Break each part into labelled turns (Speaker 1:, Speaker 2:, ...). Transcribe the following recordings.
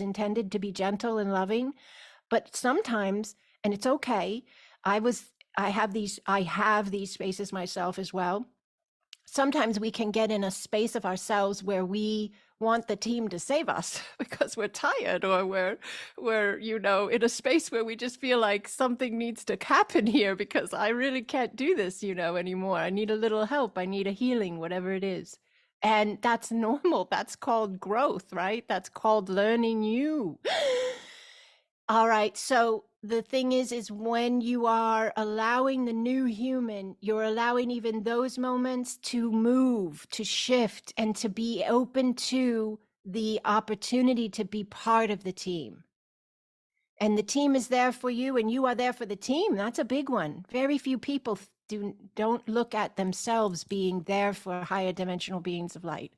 Speaker 1: intended to be gentle and loving, but sometimes, and it's okay, I have these spaces myself as well. Sometimes we can get in a space of ourselves where we want the team to save us because we're tired, or we're in a space where we just feel like something needs to happen here because I really can't do this anymore. I need a little help, I need a healing, whatever it is. And that's normal. That's called growth, right? That's called learning you. All right, so the thing is when you are allowing the new human, you're allowing even those moments to move, to shift, and to be open to the opportunity to be part of the team. And the team is there for you, and you are there for the team. That's a big one. Very few people don't look at themselves being there for higher dimensional beings of light.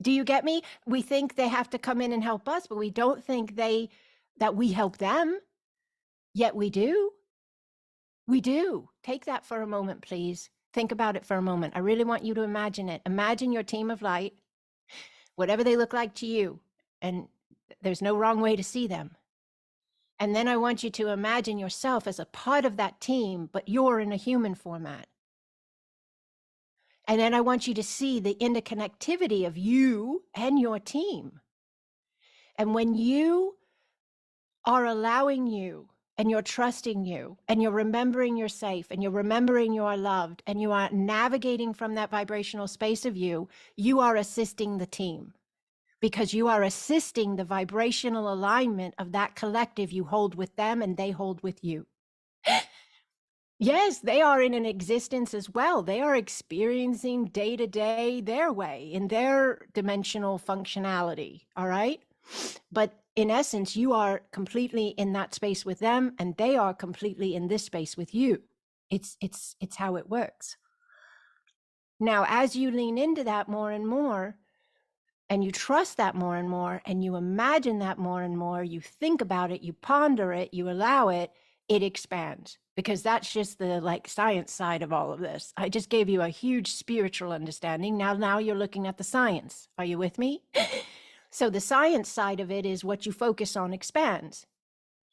Speaker 1: Do you get me? We think they have to come in and help us, but we don't think that we help them. Yet we do. We do. Take that for a moment, please. Think about it for a moment. I really want you to imagine it. Imagine your team of light, whatever they look like to you, and there's no wrong way to see them. And then I want you to imagine yourself as a part of that team, but you're in a human format. And then I want you to see the interconnectivity of you and your team. And when you are allowing you, and you're trusting you, and you're remembering you're safe, and you're remembering you are loved, and you are navigating from that vibrational space of you, you are assisting the team, because you are assisting the vibrational alignment of that collective you hold with them and they hold with you. Yes, they are in an existence as well. They are experiencing day to day their way in their dimensional functionality. All right. But in essence, you are completely in that space with them, and they are completely in this space with you. It's how it works. Now, as you lean into that more and more, and you trust that more and more, and you imagine that more and more, you think about it, you ponder it, you allow it, it expands, because that's just the science side of all of this. I just gave you a huge spiritual understanding. Now you're looking at the science. Are you with me? So the science side of it is what you focus on expands.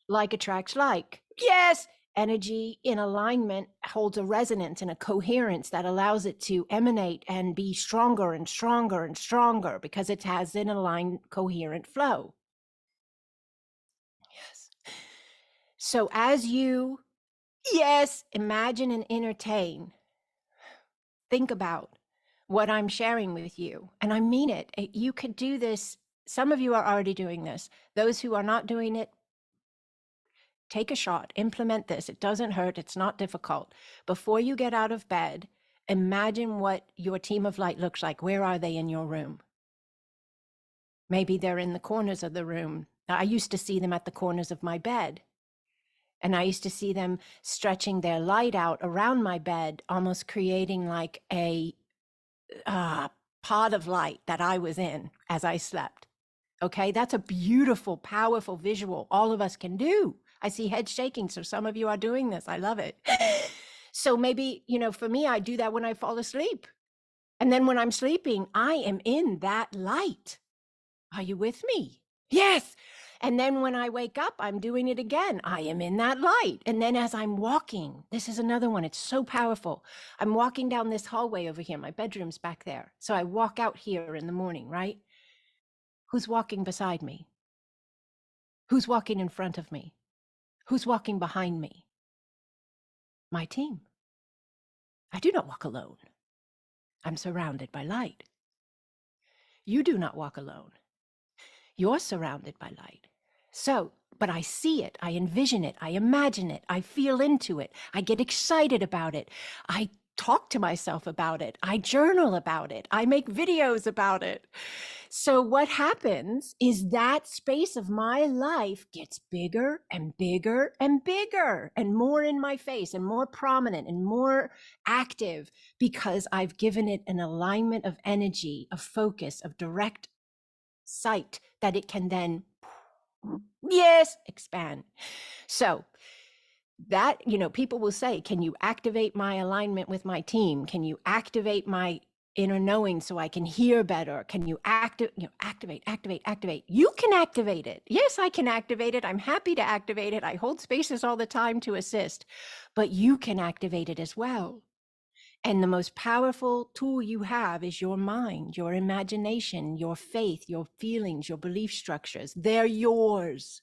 Speaker 1: Like attracts like. Yes! Energy in alignment holds a resonance and a coherence that allows it to emanate and be stronger and stronger and stronger because it has an aligned, coherent flow. Yes. So as you, imagine and entertain, think about what I'm sharing with you. And I mean it. You could do this. Some of you are already doing this. Those who are not doing it, take a shot, implement this. It doesn't hurt. It's not difficult. Before you get out of bed, imagine what your team of light looks like. Where are they in your room? Maybe they're in the corners of the room. I used to see them at the corners of my bed. And I used to see them stretching their light out around my bed, almost creating like a pod of light that I was in as I slept. Okay, that's a beautiful, powerful visual all of us can do. I see heads shaking, so some of you are doing this. I love it. So maybe, for me, I do that when I fall asleep. And then when I'm sleeping, I am in that light. Are you with me? Yes. And then when I wake up, I'm doing it again. I am in that light. And then as I'm walking, this is another one. It's so powerful. I'm walking down this hallway over here. My bedroom's back there. So I walk out here in the morning, right? Who's walking beside me? Who's walking in front of me? Who's walking behind me? My team. I do not walk alone. I'm surrounded by light. You do not walk alone. You're surrounded by light. So, but I see it, I envision it, I imagine it, I feel into it, I get excited about it, I talk to myself about it, I journal about it, I make videos about it. So what happens is that space of my life gets bigger and bigger and bigger and more in my face and more prominent and more active because I've given it an alignment of energy, of focus, of direct sight that it can then expand. So that, people will say, can you activate my alignment with my team? Can you activate my inner knowing so I can hear better? Can you activate? You can activate it. Yes, I can activate it. I'm happy to activate it. I hold spaces all the time to assist, but you can activate it as well. And the most powerful tool you have is your mind, your imagination, your faith, your feelings, your belief structures. They're yours.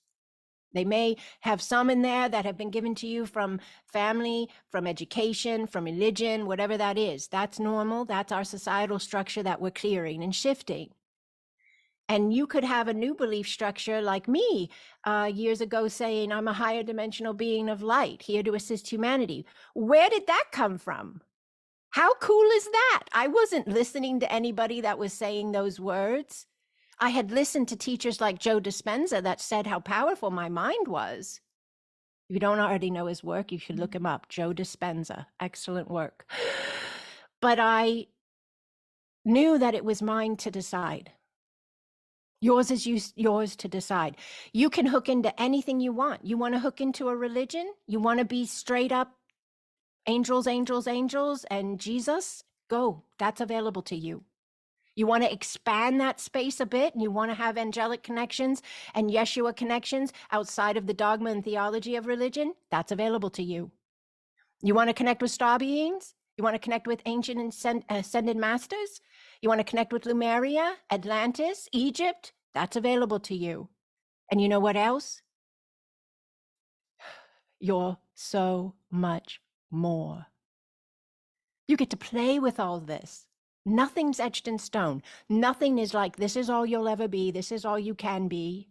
Speaker 1: They may have some in there that have been given to you from family, from education, from religion, whatever that is. That's normal. That's our societal structure that we're clearing and shifting. And you could have a new belief structure like me years ago saying, I'm a higher dimensional being of light here to assist humanity. Where did that come from? How cool is that? I wasn't listening to anybody that was saying those words. I had listened to teachers like Joe Dispenza that said how powerful my mind was. If you don't already know his work, you should look him up. Joe Dispenza, excellent work. But I knew that it was mine to decide. Yours is yours to decide. You can hook into anything you want. You want to hook into a religion? You want to be straight up angels, angels, angels, and Jesus? Go. That's available to you. You want to expand that space a bit, and you want to have angelic connections and Yeshua connections outside of the dogma and theology of religion? That's available to you. You want to connect with star beings? You want to connect with ancient and ascended masters? You want to connect with Lemuria, Atlantis, Egypt? That's available to you. And you know what else? You're so much more. You get to play with all this. Nothing's etched in stone. Nothing is like, this is all you'll ever be. This is all you can be.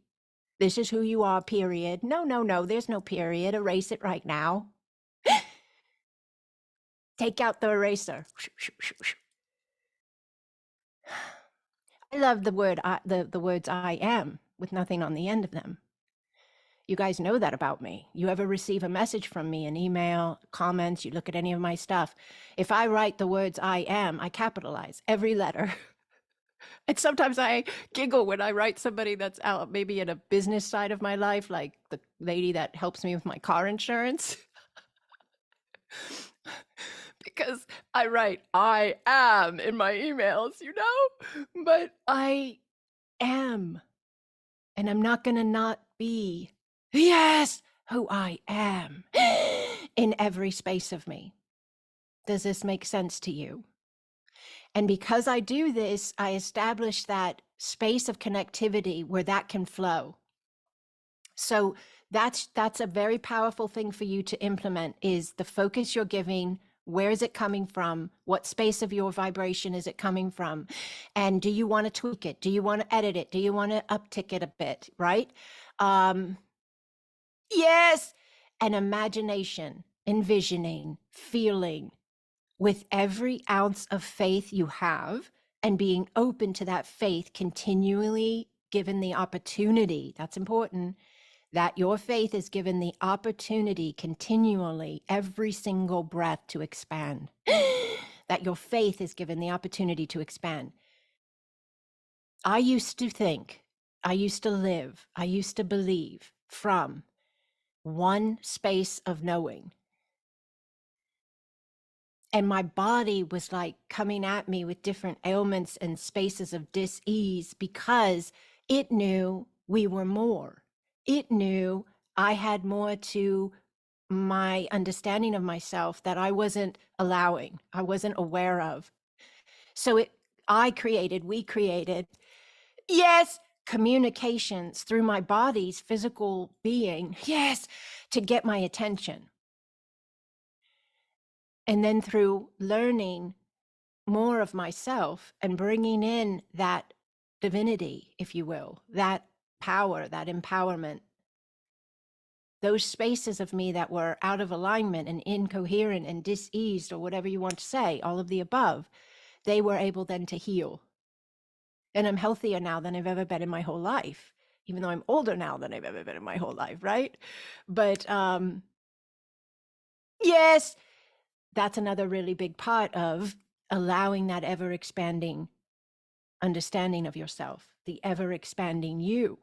Speaker 1: This is who you are, period. No, no, no, there's no period. Erase it right now. Take out the eraser. I love the words I am with nothing on the end of them. You guys know that about me. You ever receive a message from me, an email, comments, you look at any of my stuff. If I write the words I am, I capitalize every letter. And sometimes I giggle when I write somebody that's out maybe in a business side of my life, like the lady that helps me with my car insurance. Because I write I am in my emails, you know, but I am. And I'm not going to not be, yes, who I am in every space of me. Does this make sense to you? And because I do this, I establish that space of connectivity where that can flow. So that's a very powerful thing for you to implement, is the focus you're giving. Where is it coming from? What space of your vibration is it coming from? And do you want to tweak it? Do you want to edit it? Do you want to uptick it a bit, right? Yes. And imagination, envisioning, feeling with every ounce of faith you have, and being open to that faith, continually given the opportunity. That's important. That your faith is given the opportunity continually, every single breath, to expand. That your faith is given the opportunity to expand. I used to think, I used to live, I used to believe from one space of knowing. And my body was like coming at me with different ailments and spaces of dis-ease, because it knew we were more. It knew I had more to my understanding of myself that I wasn't allowing, I wasn't aware of. So we created, yes, communications through my body's physical being, yes, to get my attention. And then through learning more of myself and bringing in that divinity, if you will, that power, that empowerment, those spaces of me that were out of alignment and incoherent and diseased, or whatever you want to say, all of the above, they were able then to heal. And I'm healthier now than I've ever been in my whole life, even though I'm older now than I've ever been in my whole life, right? But yes, that's another really big part of allowing that ever expanding understanding of yourself, the ever expanding you.